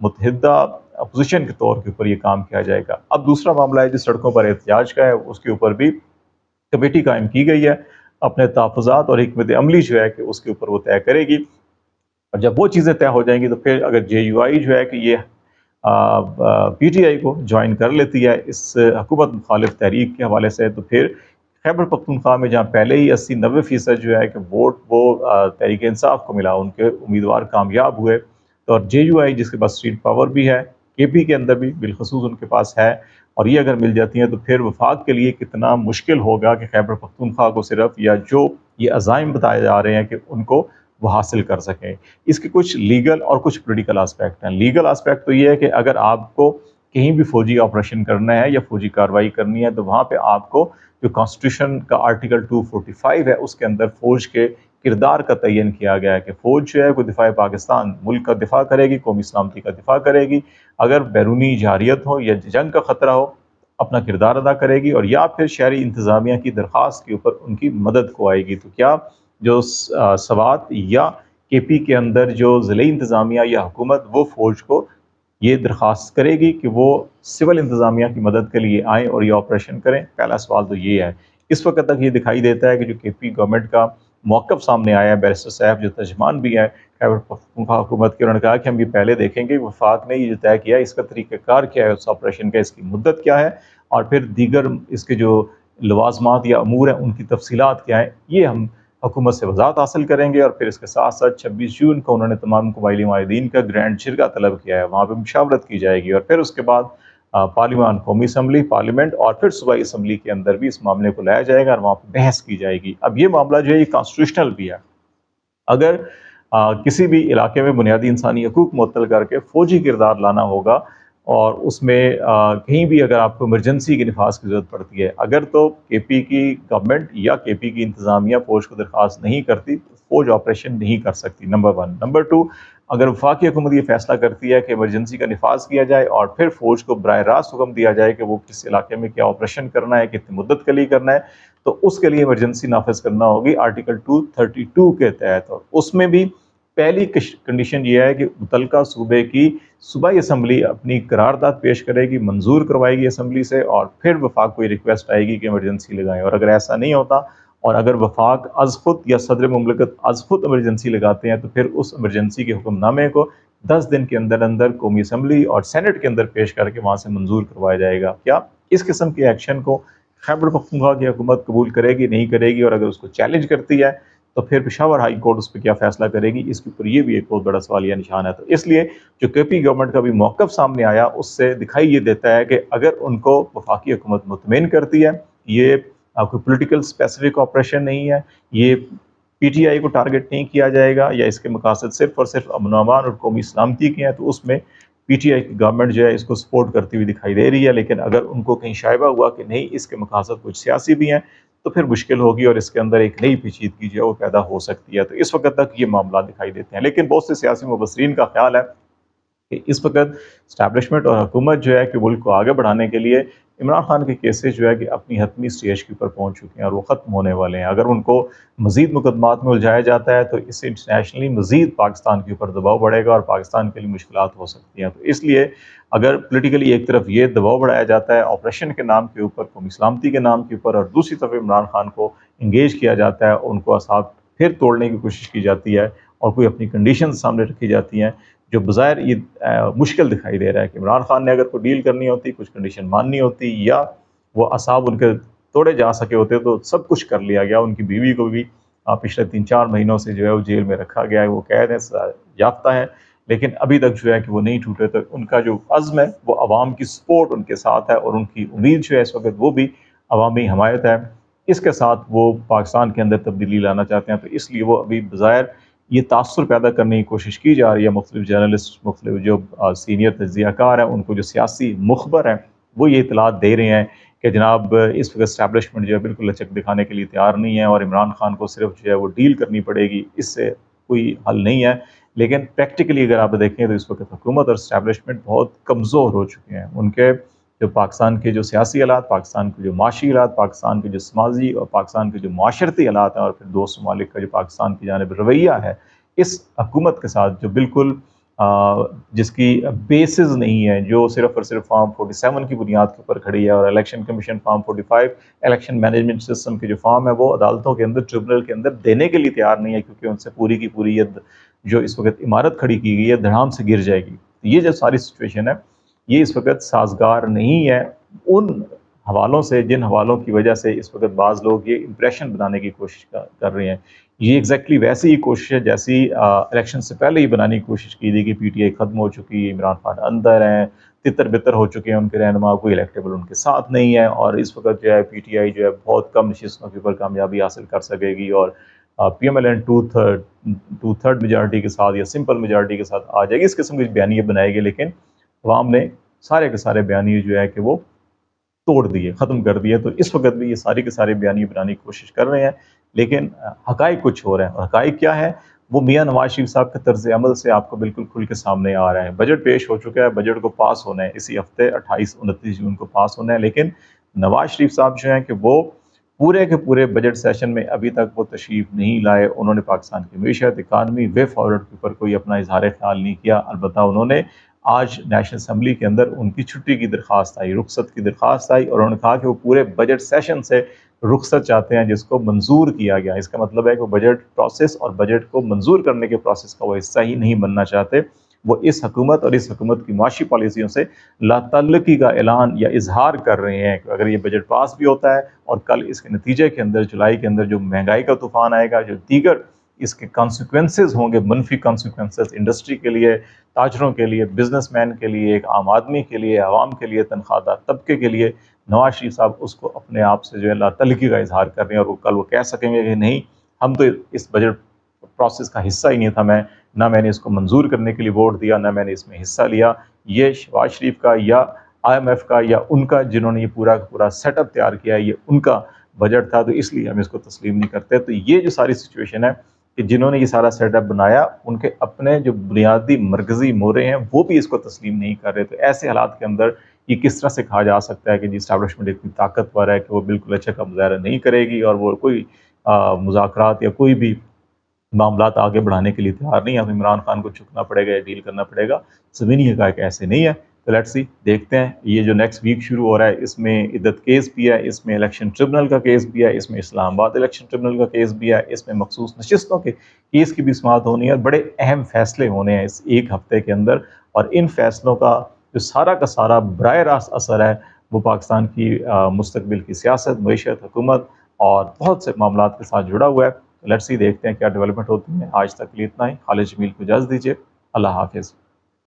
متحدہ اپوزیشن کے طور کے اوپر یہ کام کیا جائے گا۔ اب دوسرا معاملہ ہے جو سڑکوں پر احتجاج کا ہے، اس کے اوپر بھی کمیٹی قائم کی گئی ہے، اپنے تحفظات اور حکمت عملی جو ہے کہ اس کے اوپر وہ طے کرے گی، اور جب وہ چیزیں طے ہو جائیں گی تو پھر اگر جے یو آئی جو ہے کہ یہ پی ٹی آئی کو جوائن کر لیتی ہے اس حکومت مخالف تحریک کے حوالے سے، تو پھر خیبر پختونخوا میں جہاں پہلے ہی 80-90% جو ہے کہ ووٹ وہ تحریک انصاف کو ملا، ان کے امیدوار کامیاب ہوئے، تو اور جے یو آئی جس کے پاس اسٹریٹ پاور بھی ہے، کے پی کے اندر بھی بالخصوص ان کے پاس ہے، اور یہ اگر مل جاتی ہیں تو پھر وفاق کے لیے کتنا مشکل ہوگا کہ خیبر پختونخوا کو صرف یا جو یہ عزائم بتائے جا رہے ہیں کہ ان کو وہ حاصل کر سکیں۔ اس کے کچھ لیگل اور کچھ پولیٹیکل آسپیکٹ ہیں۔ لیگل آسپیکٹ تو یہ ہے کہ اگر آپ کو کہیں بھی فوجی آپریشن کرنا ہے یا فوجی کارروائی کرنی ہے تو وہاں پہ آپ کو جو کانسٹیٹیوشن کا آرٹیکل 245 ہے اس کے اندر فوج کے کردار کا تعین کیا گیا ہے کہ فوج جو ہے وہ دفاع پاکستان، ملک کا دفاع کرے گی، قومی سلامتی کا دفاع کرے گی، اگر بیرونی جارحیت ہو یا جنگ کا خطرہ ہو اپنا کردار ادا کرے گی، اور یا پھر شہری انتظامیہ کی درخواست کے اوپر ان کی مدد کو آئے گی۔ تو کیا جو سوات یا کے پی کے اندر جو ضلعی انتظامیہ یا حکومت وہ فوج کو یہ درخواست کرے گی کہ وہ سول انتظامیہ کی مدد کے لیے آئیں اور یہ آپریشن کریں؟ پہلا سوال تو یہ ہے۔ اس وقت تک یہ دکھائی دیتا ہے کہ جو کے پی گورنمنٹ کا موقف سامنے آیا ہے، بیرسٹر صاحب جو ترجمان بھی ہیں خیبر پختونخوا حکومت کے، انہوں نے کہا کہ ہم یہ پہلے دیکھیں گے وفاق نے یہ جو طے کیا ہے اس کا طریقہ کار کیا ہے، اس آپریشن کا، اس کی مدت کیا ہے، اور پھر دیگر اس کے جو لوازمات یا امور ہیں ان کی تفصیلات کیا ہیں، یہ ہم حکومت سے وضاحت حاصل کریں گے۔ اور پھر اس کے ساتھ ساتھ 26 جون کو انہوں نے تمام قبائلی معاہدین کا گرینڈ جرگہ طلب کیا ہے، وہاں پہ مشاورت کی جائے گی، اور پھر اس کے بعد پارلیمان، قومی اسمبلی، پارلیمنٹ اور پھر صوبائی اسمبلی کے اندر بھی اس معاملے کو لایا جائے گا اور وہاں پہ بحث کی جائے گی۔ اب یہ معاملہ جو ہے یہ کانسٹیٹیوشنل بھی ہے۔ اگر کسی بھی علاقے میں بنیادی انسانی حقوق معطل کر کے فوجی کردار لانا ہوگا اور اس میں کہیں بھی اگر آپ کو ایمرجنسی کے نفاذ کی ضرورت پڑتی ہے، اگر تو کے پی کی گورنمنٹ یا کے پی کی انتظامیہ فوج کو درخواست نہیں کرتی تو فوج آپریشن نہیں کر سکتی، نمبر 1۔ نمبر 2، اگر وفاقی حکومت یہ فیصلہ کرتی ہے کہ ایمرجنسی کا نفاذ کیا جائے اور پھر فوج کو براہ راست حکم دیا جائے کہ وہ کس علاقے میں کیا آپریشن کرنا ہے، کتنی مدت کے لیے کرنا ہے، تو اس کے لیے ایمرجنسی نافذ کرنا ہوگی آرٹیکل 232 کے تحت، اور اس میں بھی پہلی کنڈیشن یہ ہے کہ متعلقہ صوبے کی صوبائی اسمبلی اپنی قرارداد پیش کرے گی، منظور کروائے گی اسمبلی سے، اور پھر وفاق کو یہ ریکویسٹ آئے گی کہ ایمرجنسی لگائیں، اور اگر ایسا نہیں ہوتا اور اگر وفاق از خود یا صدر مملکت از خود ایمرجنسی لگاتے ہیں تو پھر اس ایمرجنسی کے حکم نامے کو 10 دن کے اندر اندر قومی اسمبلی اور سینٹ کے اندر پیش کر کے وہاں سے منظور کروایا جائے گا۔ کیا اس قسم کے ایکشن کو خیبر پختونخوا کی حکومت قبول کرے گی؟ نہیں کرے گی، اور اگر اس کو چیلنج کرتی ہے تو پھر پشاور ہائی کورٹ اس پہ کیا فیصلہ کرے گی؟ اس کے اوپر یہ بھی ایک بہت بڑا سوالیہ نشان ہے۔ تو اس لیے جو کے پی گورنمنٹ کا بھی موقف سامنے آیا اس سے دکھائی یہ دیتا ہے کہ اگر ان کو وفاقی حکومت مطمئن کرتی ہے، یہ کوئی پولیٹیکل اسپیسیفک آپریشن نہیں ہے، یہ پی ٹی آئی کو ٹارگٹ نہیں کیا جائے گا، یا اس کے مقاصد صرف اور صرف امن و امان اور قومی سلامتی کے ہیں، تو اس میں پی ٹی آئی کی گورنمنٹ جو ہے اس کو سپورٹ کرتی ہوئی دکھائی دے رہی ہے۔ لیکن اگر ان کو کہیں شائبہ ہوا کہ نہیں اس کے مقاصد کچھ سیاسی بھی ہیں تو پھر مشکل ہوگی اور اس کے اندر ایک نئی پیچیدگی جو ہے وہ پیدا ہو سکتی ہے۔ تو اس وقت تک یہ معاملہ دکھائی دیتے ہیں، لیکن بہت سے سیاسی مبصرین کا خیال ہے کہ اس وقت اسٹیبلشمنٹ اور حکومت جو ہے کہ ملک کو آگے بڑھانے کے لیے عمران خان کے کیسز جو ہے کہ اپنی حتمی سٹیج کے اوپر پہنچ چکے ہیں اور وہ ختم ہونے والے ہیں۔ اگر ان کو مزید مقدمات میں الجھایا جاتا ہے تو اس سے انٹرنیشنلی مزید پاکستان کے اوپر دباؤ بڑھے گا اور پاکستان کے لیے مشکلات ہو سکتی ہیں۔ تو اس لیے اگر پولیٹیکلی ایک طرف یہ دباؤ بڑھایا جاتا ہے آپریشن کے نام کے اوپر، قومی سلامتی کے نام کے اوپر، اور دوسری طرف عمران خان کو انگیج کیا جاتا ہے، ان کو اعصاب پھر توڑنے کی کوشش کی جاتی ہے اور کوئی اپنی کنڈیشنز سامنے رکھی جاتی ہیں، جو بظاہر یہ مشکل دکھائی دے رہا ہے کہ عمران خان نے اگر کوئی ڈیل کرنی ہوتی، کچھ کنڈیشن ماننی ہوتی، یا وہ اعصاب ان کے توڑے جا سکے ہوتے تو سب کچھ کر لیا گیا۔ ان کی بیوی کو بھی پچھلے 3-4 مہینوں سے جو ہے وہ جیل میں رکھا گیا ہے، وہ قید ہے، یافتہ ہے، لیکن ابھی تک جو ہے کہ وہ نہیں ٹوٹے۔ تو ان کا جو عزم ہے وہ عوام کی سپورٹ ان کے ساتھ ہے، اور ان کی امید جو ہے اس وقت وہ بھی عوامی حمایت ہے، اس کے ساتھ وہ پاکستان کے اندر تبدیلی لانا چاہتے ہیں۔ تو اس لیے وہ ابھی بظاہر یہ تاثر پیدا کرنے کی کوشش کی جا رہی ہے، مختلف جرنلسٹ، مختلف جو سینئر تجزیہ کار ہیں، ان کو جو سیاسی مخبر ہیں وہ یہ اطلاعات دے رہے ہیں کہ جناب اس وقت اسٹیبلشمنٹ جو ہے بالکل لچک دکھانے کے لیے تیار نہیں ہے، اور عمران خان کو صرف جو ہے وہ ڈیل کرنی پڑے گی، اس سے کوئی حل نہیں ہے۔ لیکن پریکٹیکلی اگر آپ دیکھیں تو اس وقت حکومت اور اسٹیبلشمنٹ بہت کمزور ہو چکے ہیں۔ ان کے جو پاکستان کے جو سیاسی حالات، پاکستان کے جو معاشی حالات، پاکستان کے جو سماجی اور پاکستان کے جو معاشرتی حالات ہیں، اور پھر دوست ممالک کا جو پاکستان کی جانب رویہ ہے اس حکومت کے ساتھ، جو بالکل جس کی بیسز نہیں ہے، جو صرف اور صرف فارم 47 کی بنیاد کے اوپر کھڑی ہے، اور election commission form 45 election management system کی جو فارم ہے وہ عدالتوں کے اندر، ٹریبونل کے اندر دینے کے لیے تیار نہیں ہے، کیونکہ ان سے پوری کی پوری یہ جو اس وقت عمارت کھڑی کی گئی ہے دھڑام سے گر جائے گی۔ یہ جو ساری سچویشن ہے یہ اس وقت سازگار نہیں ہے ان حوالوں سے جن حوالوں کی وجہ سے اس وقت بعض لوگ یہ امپریشن بنانے کی کوشش کر رہے ہیں۔ یہ ایگزیکٹلی ویسی ہی کوشش ہے جیسی الیکشن سے پہلے ہی بنانے کی کوشش کی تھی کہ پی ٹی آئی ختم ہو چکی ہے، عمران خان اندر ہیں، تتر بتر ہو چکے ہیں ان کے رہنما، کوئی الیکٹیبل ان کے ساتھ نہیں ہے، اور اس وقت جو ہے پی ٹی آئی جو ہے بہت کم نشستوں کے اوپر کامیابی حاصل کر سکے گی، اور P M L N two third majority کے ساتھ یا سمپل میجارٹی کے ساتھ آ جائے گی۔ اس قسم کے بیانیے بنائے گی، لیکن عوام نے سارے کے سارے بیانیے جو ہے کہ وہ توڑ دیے، ختم کر دیے۔ تو اس وقت بھی یہ سارے کے سارے بیانیے بنانے کی کوشش کر رہے ہیں، لیکن حقائق کچھ ہو رہے ہیں۔ اور حقائق کیا ہے؟ وہ میاں نواز شریف صاحب کے طرز عمل سے آپ کو بالکل کھل کے سامنے آ رہا ہے۔ بجٹ پیش ہو چکا ہے، بجٹ کو پاس ہونا ہے اسی ہفتے 28-29 جون کو پاس ہونا ہے، لیکن نواز شریف صاحب جو ہیں کہ وہ پورے کے پورے بجٹ سیشن میں ابھی تک وہ تشریف نہیں لائے۔ انہوں نے پاکستان کی معیشت، اکانومی، وے فارورڈ کے اوپر کوئی اپنا اظہار خیال نہیں کیا۔ البتہ انہوں نے آج نیشنل اسمبلی کے اندر ان کی چھٹی کی درخواست آئی، رخصت کی درخواست آئی، اور انہوں نے کہا کہ وہ پورے بجٹ سیشن سے رخصت چاہتے ہیں جس کو منظور کیا گیا۔ اس کا مطلب ہے کہ وہ بجٹ پروسیس اور بجٹ کو منظور کرنے کے پروسیس کا وہ حصہ ہی نہیں بننا چاہتے۔ وہ اس حکومت اور اس حکومت کی معاشی پالیسیوں سے لا تعلقی کا اعلان یا اظہار کر رہے ہیں کہ اگر یہ بجٹ پاس بھی ہوتا ہے اور کل اس کے نتیجے کے اندر جولائی کے اندر جو مہنگائی کا طوفان آئے گا، جو دیگر اس کے کانسیکوینسز ہوں گے، منفی کانسیکوینسز انڈسٹری کے لیے، تاجروں کے لیے، بزنس مین کے لیے، ایک عام آدمی کے لیے، عوام کے لیے، تنخواہ دار طبقے کے لیے، نواز شریف صاحب اس کو اپنے آپ سے جو ہے لا تعلقی کا اظہار کر رہے ہیں، اور وہ کل وہ کہہ سکیں گے کہ نہیں، ہم تو اس بجٹ پروسیس کا حصہ ہی نہیں تھا، نہ میں نے اس کو منظور کرنے کے لیے ووٹ دیا، نہ میں نے اس میں حصہ لیا۔ یہ شہباز شریف کا یا آئی ایم ایف کا یا ان کا جنہوں نے یہ پورا کا پورا سیٹ اپ تیار کیا ہے، یہ ان کا بجٹ تھا، تو اس لیے ہم اس کو تسلیم نہیں کرتے۔ تو یہ جو ساری سچویشن ہے کہ جنہوں نے یہ سارا سیٹ اپ بنایا، ان کے اپنے جو بنیادی مرکزی مورے ہیں وہ بھی اس کو تسلیم نہیں کر رہے۔ تو ایسے حالات کے اندر یہ کس طرح سے کہا جا سکتا ہے کہ جی اسٹیبلشمنٹ اتنی طاقتور ہے کہ وہ بالکل اچھا کا مظاہرہ نہیں کرے گی اور وہ کوئی مذاکرات یا کوئی بھی معاملات آگے بڑھانے کے لیے تیار نہیں ہے، اب عمران خان کو چکنا پڑے گا یا ڈیل کرنا پڑے گا۔ زمینی حقائق ایسے نہیں ہے۔ تو لیٹس سی، دیکھتے ہیں یہ جو نیکسٹ ویک شروع ہو رہا ہے، اس میں عدت کیس بھی ہے، اس میں الیکشن ٹریبونل کا کیس بھی ہے، اس میں اسلام آباد الیکشن ٹریبونل کا کیس بھی ہے، اس میں مخصوص نشستوں کے کیس کی بھی سماعت ہونی ہے، اور بڑے اہم فیصلے ہونے ہیں اس ایک ہفتے کے اندر، اور ان فیصلوں کا جو سارا کا سارا براہ راست اثر ہے وہ پاکستان کی مستقبل کی سیاست، معیشت، حکومت اور بہت سے معاملات کے ساتھ جڑا ہوا ہے۔ لیٹس سی، دیکھتے ہیں کیا ڈیولپمنٹ ہوتی ہے۔ آج تک لیے اتنا ہی۔ خالد جمیل کو اجازت دیجیے، اللہ حافظ۔